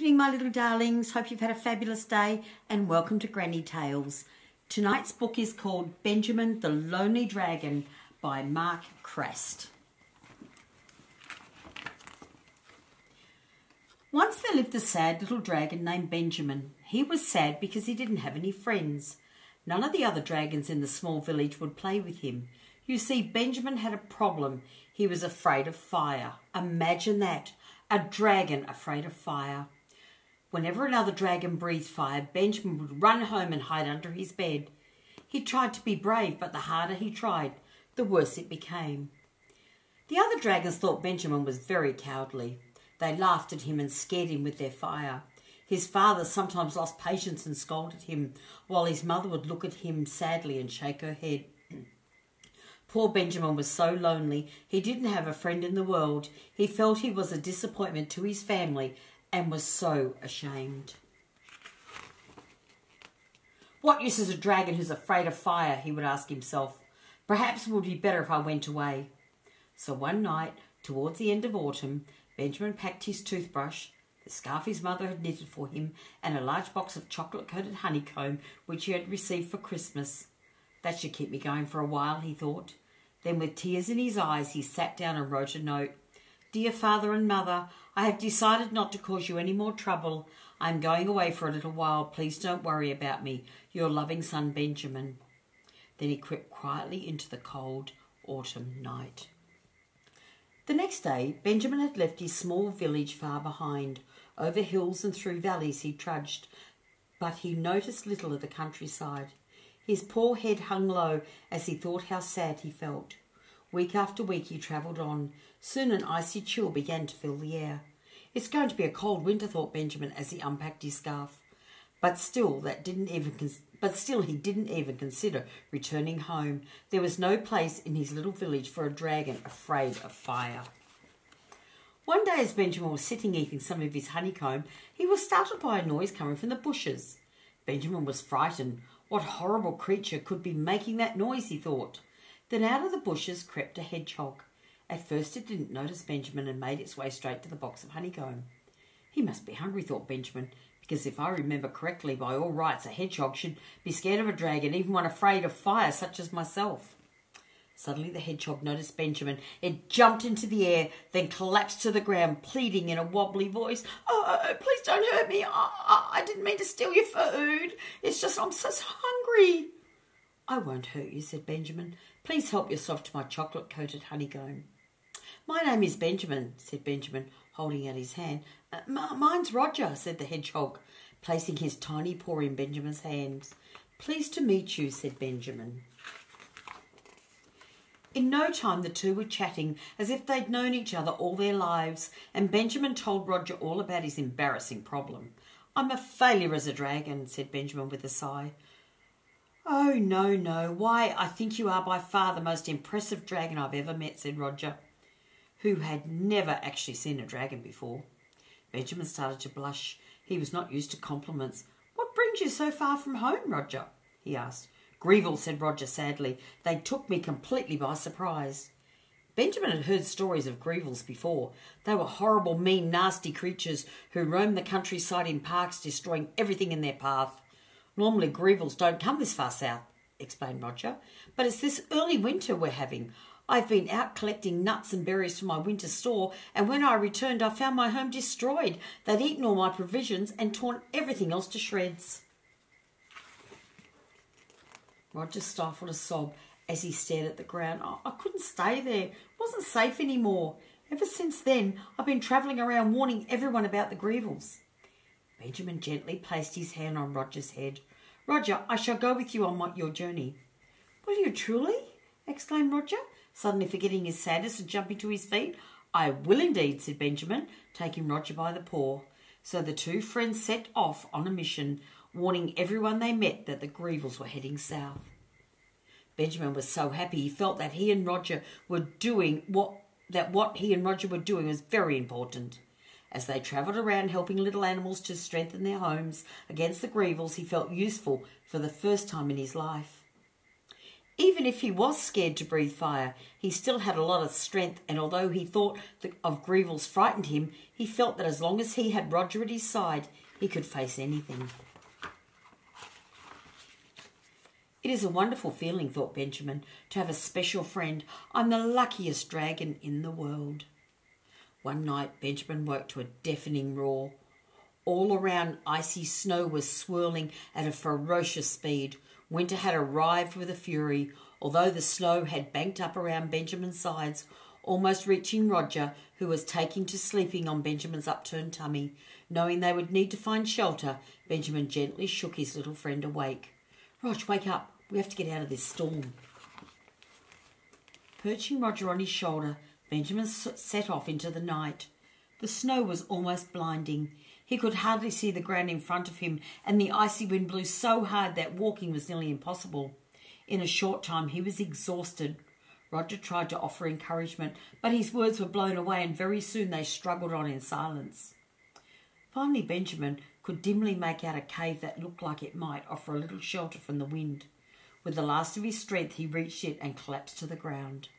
evening, my little darlings. Hope you've had a fabulous day and welcome to Granny Tales. Tonight's book is called Benjamin the Lonely Dragon by Marc Crastle. Once there lived a sad little dragon named Benjamin. He was sad because he didn't have any friends. None of the other dragons in the small village would play with him. You see, Benjamin had a problem. He was afraid of fire. Imagine that. A dragon afraid of fire. Whenever another dragon breathed fire, Benjamin would run home and hide under his bed. He tried to be brave, but the harder he tried, the worse it became. The other dragons thought Benjamin was very cowardly. They laughed at him and scared him with their fire. His father sometimes lost patience and scolded him, while his mother would look at him sadly and shake her head. Poor Benjamin was so lonely. He didn't have a friend in the world. He felt he was a disappointment to his family and was so ashamed. What use is a dragon who's afraid of fire, he would ask himself. Perhaps it would be better if I went away. So one night, towards the end of autumn, Benjamin packed his toothbrush, the scarf his mother had knitted for him, and a large box of chocolate-coated honeycomb which he had received for Christmas. That should keep me going for a while, he thought. Then with tears in his eyes, he sat down and wrote a note. Dear Father and Mother, I have decided not to cause you any more trouble. I am going away for a little while. Please don't worry about me. Your loving son, Benjamin. Then he crept quietly into the cold autumn night. The next day, Benjamin had left his small village far behind. Over hills and through valleys he trudged, but he noticed little of the countryside. His poor head hung low as he thought how sad he felt. Week after week he travelled on. Soon an icy chill began to fill the air. It's going to be a cold winter, thought Benjamin as he unpacked his scarf. But still he didn't even consider returning home. There was no place in his little village for a dragon afraid of fire. One day as Benjamin was sitting eating some of his honeycomb, he was startled by a noise coming from the bushes. Benjamin was frightened. What horrible creature could be making that noise, he thought. Then out of the bushes crept a hedgehog. At first it didn't notice Benjamin and made its way straight to the box of honeycomb. He must be hungry, thought Benjamin, because if I remember correctly, by all rights, a hedgehog should be scared of a dragon, even when afraid of fire, such as myself. Suddenly the hedgehog noticed Benjamin. It jumped into the air, then collapsed to the ground, pleading in a wobbly voice, "Oh, please don't hurt me. I didn't mean to steal your food. It's just I'm so hungry." "I won't hurt you," said Benjamin. "Please help yourself to my chocolate-coated honeycomb." "My name is Benjamin," said Benjamin, holding out his hand. Mine's Roger," said the hedgehog, placing his tiny paw in Benjamin's hands. "Pleased to meet you," said Benjamin. In no time the two were chatting as if they'd known each other all their lives, and Benjamin told Roger all about his embarrassing problem. "I'm a failure as a dragon," said Benjamin with a sigh. "Oh, no. Why, I think you are by far the most impressive dragon I've ever met," said Roger, who had never actually seen a dragon before. Benjamin started to blush. He was not used to compliments. "What brings you so far from home, Roger?" he asked. "Greevil," said Roger sadly. "They took me completely by surprise." Benjamin had heard stories of Greevils before. They were horrible, mean, nasty creatures who roamed the countryside in parks, destroying everything in their path. "Normally Greevils don't come this far south," explained Roger, "but it's this early winter we're having. I've been out collecting nuts and berries for my winter store, and when I returned I found my home destroyed. They'd eaten all my provisions and torn everything else to shreds." Roger stifled a sob as he stared at the ground. I couldn't stay there. It wasn't safe anymore. Ever since then, I've been travelling around warning everyone about the Greevils." Benjamin gently placed his hand on Roger's head. "Roger, I shall go with you on your journey." "Will you truly?" exclaimed Roger, suddenly forgetting his sadness and jumping to his feet. "I will indeed," said Benjamin, taking Roger by the paw. So the two friends set off on a mission, warning everyone they met that the Greevils were heading south. Benjamin was so happy. He felt that what he and Roger were doing was very important. As they travelled around helping little animals to strengthen their homes against the Greevils, he felt useful for the first time in his life. Even if he was scared to breathe fire, he still had a lot of strength, and although he thought of Grievel's frightened him, he felt that as long as he had Roger at his side, he could face anything. It is a wonderful feeling, thought Benjamin, to have a special friend. I'm the luckiest dragon in the world. One night, Benjamin woke to a deafening roar. All around, icy snow was swirling at a ferocious speed. Winter had arrived with a fury, although the snow had banked up around Benjamin's sides, almost reaching Roger, who was taking to sleeping on Benjamin's upturned tummy. Knowing they would need to find shelter, Benjamin gently shook his little friend awake. Rog, wake up. We have to get out of this storm. Perching Roger on his shoulder, Benjamin set off into the night. The snow was almost blinding. He could hardly see the ground in front of him, and the icy wind blew so hard that walking was nearly impossible. In a short time he was exhausted. Roger tried to offer encouragement, but his words were blown away, and very soon they struggled on in silence. Finally Benjamin could dimly make out a cave that looked like it might offer a little shelter from the wind. With the last of his strength he reached it and collapsed to the ground.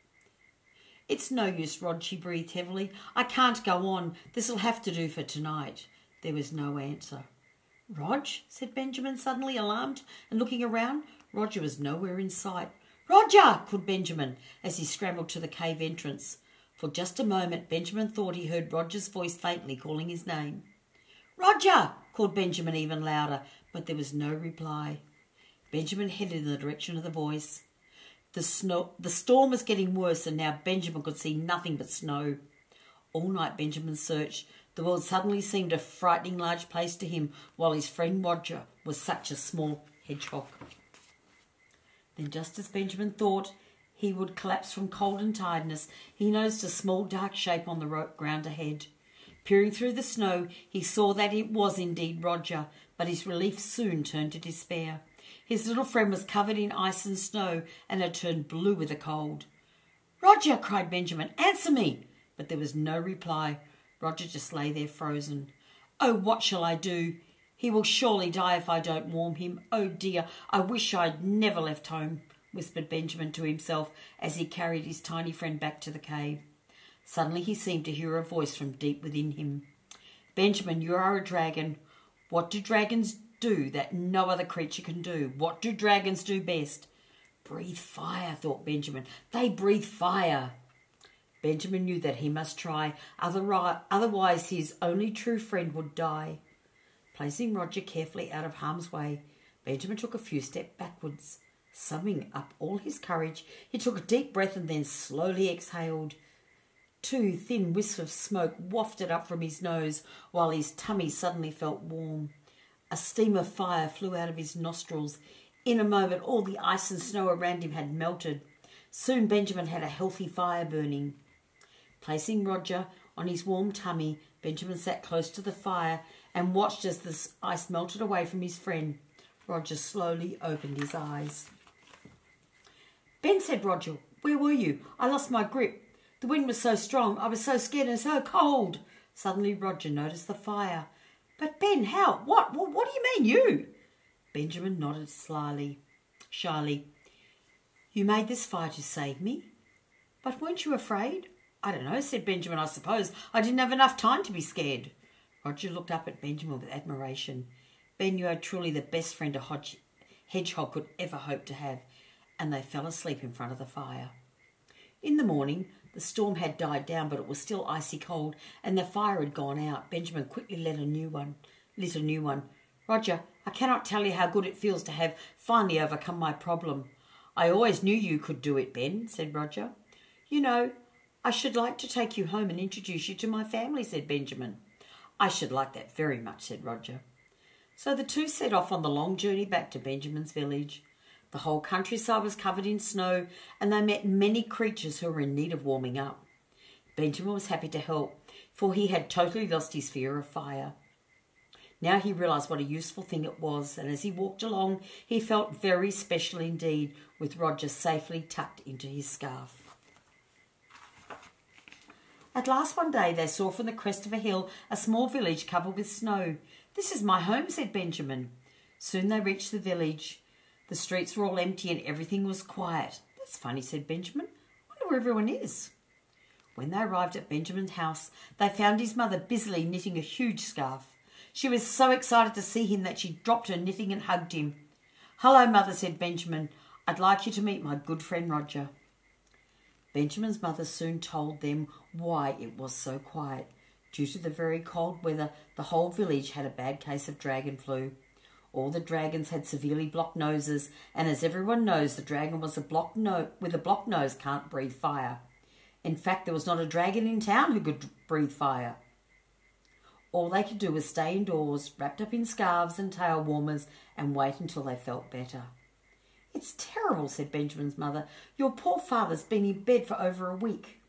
It's no use, Rog, he breathed heavily. I can't go on. This'll have to do for tonight. There was no answer. Rog, said Benjamin, suddenly alarmed and looking around. Roger was nowhere in sight. Roger, called Benjamin as he scrambled to the cave entrance. For just a moment Benjamin thought he heard Roger's voice faintly calling his name. Roger, called Benjamin even louder, but there was no reply. Benjamin headed in the direction of the voice. The storm was getting worse, and now Benjamin could see nothing but snow. All night Benjamin searched. The world suddenly seemed a frightening large place to him, while his friend Roger was such a small hedgehog. Then, just as Benjamin thought he would collapse from cold and tiredness, he noticed a small dark shape on the ground ahead. Peering through the snow, he saw that it was indeed Roger, but his relief soon turned to despair. His little friend was covered in ice and snow and had turned blue with the cold. Roger, cried Benjamin, answer me! But there was no reply. Roger just lay there frozen. Oh, what shall I do? He will surely die if I don't warm him. Oh dear, I wish I'd never left home, whispered Benjamin to himself as he carried his tiny friend back to the cave. Suddenly he seemed to hear a voice from deep within him. Benjamin, you are a dragon. What do dragons do that no other creature can do? What do dragons do best? Breathe fire, thought Benjamin. They breathe fire. Benjamin knew that he must try, otherwise his only true friend would die. Placing Roger carefully out of harm's way, Benjamin took a few steps backwards. Summoning up all his courage, he took a deep breath and then slowly exhaled. 2 thin wisps of smoke wafted up from his nose, while his tummy suddenly felt warm. A steam of fire flew out of his nostrils. In a moment, all the ice and snow around him had melted. Soon Benjamin had a healthy fire burning. Placing Roger on his warm tummy, Benjamin sat close to the fire and watched as the ice melted away from his friend. Roger slowly opened his eyes. Ben, said Roger, where were you? I lost my grip. The wind was so strong, I was so scared and so cold. Suddenly Roger noticed the fire. But Ben, how? What do you mean, you? Benjamin nodded shyly. You made this fire to save me? But weren't you afraid? I don't know, said Benjamin, I suppose. I didn't have enough time to be scared. Roger looked up at Benjamin with admiration. Ben, you are truly the best friend a hedgehog could ever hope to have. And they fell asleep in front of the fire. In the morning, the storm had died down, but it was still icy cold, and the fire had gone out. Benjamin quickly lit a new one. Roger, I cannot tell you how good it feels to have finally overcome my problem. I always knew you could do it, Ben, said Roger. You know, I should like to take you home and introduce you to my family, said Benjamin. I should like that very much, said Roger. So the two set off on the long journey back to Benjamin's village. The whole countryside was covered in snow, and they met many creatures who were in need of warming up. Benjamin was happy to help, for he had totally lost his fear of fire. Now he realised what a useful thing it was, and as he walked along, he felt very special indeed, with Roger safely tucked into his scarf. At last one day they saw from the crest of a hill a small village covered with snow. This is my home, said Benjamin. Soon they reached the village. The streets were all empty and everything was quiet. "That's funny," said Benjamin. "I wonder where everyone is." When they arrived at Benjamin's house, they found his mother busily knitting a huge scarf. She was so excited to see him that she dropped her knitting and hugged him. "Hello, Mother," said Benjamin. "I'd like you to meet my good friend Roger." Benjamin's mother soon told them why it was so quiet. Due to the very cold weather, the whole village had a bad case of dragon flu. All the dragons had severely blocked noses, and as everyone knows, the dragon with a blocked nose can't breathe fire. In fact, there was not a dragon in town who could breathe fire. All they could do was stay indoors, wrapped up in scarves and tail warmers, and wait until they felt better. "It's terrible," said Benjamin's mother. "Your poor father's been in bed for over a week."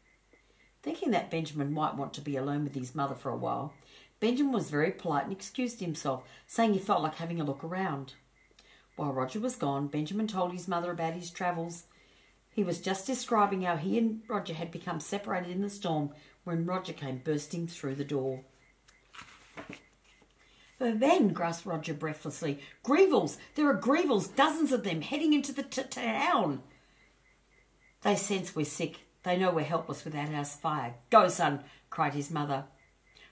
Thinking that Benjamin might want to be alone with his mother for a while, Benjamin was very polite and excused himself, saying he felt like having a look around. While Roger was gone, Benjamin told his mother about his travels. He was just describing how he and Roger had become separated in the storm when Roger came bursting through the door. "But then," gasped Roger breathlessly, "Greevils! There are Greevils, dozens of them, heading into the town. They sense we're sick. They know we're helpless without our fire." "Go, son," cried his mother.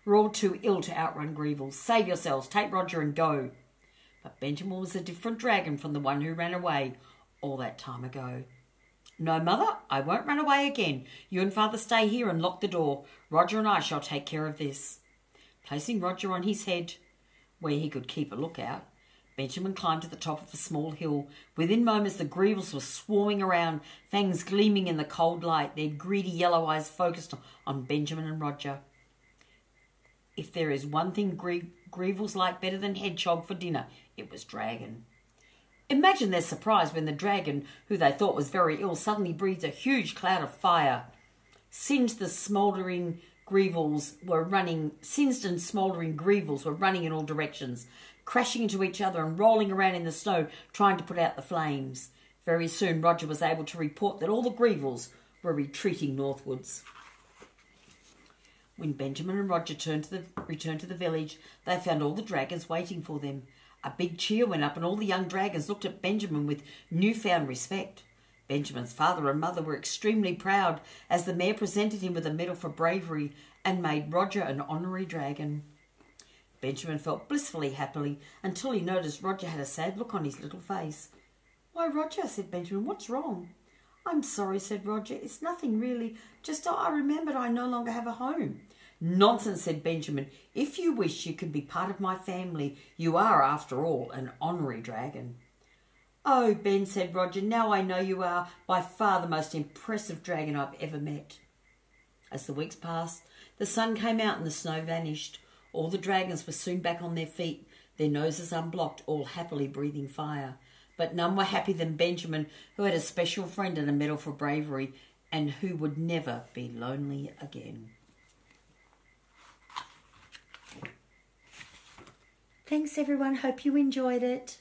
"We're all too ill to outrun Greevils. Save yourselves, take Roger and go." But Benjamin was a different dragon from the one who ran away all that time ago. "No, Mother, I won't run away again. You and Father stay here and lock the door. Roger and I shall take care of this." Placing Roger on his head, where he could keep a lookout, Benjamin climbed to the top of a small hill. Within moments, the Greevils were swarming around, fangs gleaming in the cold light, their greedy yellow eyes focused on Benjamin and Roger. If there is one thing Greevils like better than hedgehog for dinner, it was dragon. Imagine their surprise when the dragon, who they thought was very ill, suddenly breathed a huge cloud of fire. Singed and smouldering Greevils were running in all directions, crashing into each other and rolling around in the snow, trying to put out the flames. Very soon, Roger was able to report that all the Greevils were retreating northwards. When Benjamin and Roger returned to the village, they found all the dragons waiting for them. A big cheer went up and all the young dragons looked at Benjamin with newfound respect. Benjamin's father and mother were extremely proud as the mayor presented him with a medal for bravery and made Roger an honorary dragon. Benjamin felt blissfully happy until he noticed Roger had a sad look on his little face. "Why, Roger," said Benjamin, "what's wrong?" "I'm sorry," said Roger. "It's nothing really. Just I remembered I no longer have a home." "Nonsense," said Benjamin. "If you wish, you can be part of my family. You are, after all, an honorary dragon." "Oh, Ben," said Roger, "now I know you are by far the most impressive dragon I've ever met." As the weeks passed, the sun came out and the snow vanished. All the dragons were soon back on their feet, their noses unblocked, all happily breathing fire. But none were happier than Benjamin, who had a special friend and a medal for bravery, and who would never be lonely again. Thanks, everyone. Hope you enjoyed it.